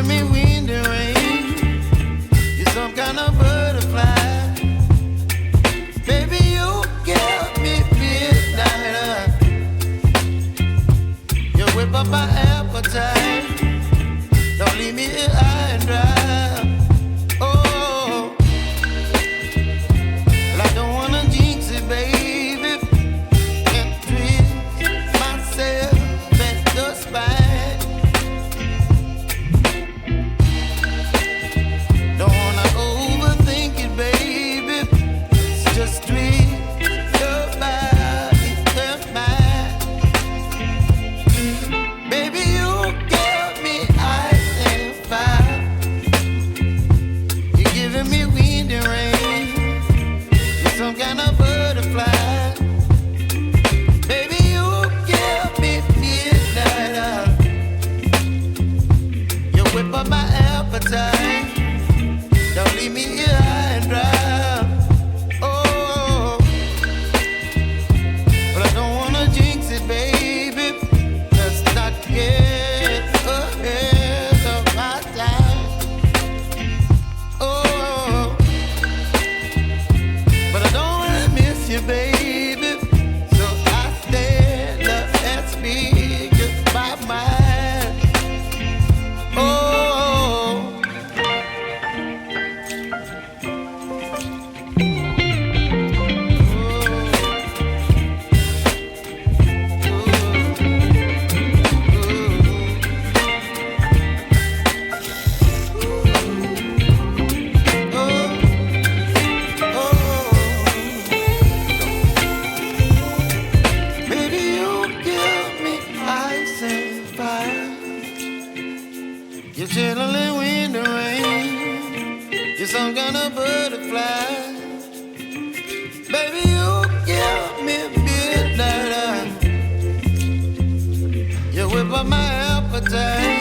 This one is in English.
giving me wind and rain. You're some kind of butterfly. Baby, you give me midnight. You whip up my appetite. Don't leave me here high and dry. Oh, well, I don't wanna jinx it, baby. Can't twist myself at the spine. Don't wanna overthink it, baby. It's just twist your body and mine. Baby, you give me ice and fire. You're giving me wind and rain. You're some kind of butterfly. Baby, you give me midnight. You whip up my appetite. Don't leave me here high and dry. Oh, but I don't wanna jinx it, baby. Let's not get ahead of my time. Oh, but I don't wanna miss you, baby. So I stand up and speak just my mind. Oh. Baby, you give me ice and fire. You're chilling wind and rain. You're some kind of butterfly. Baby, you give me midnight. You whip up my appetite.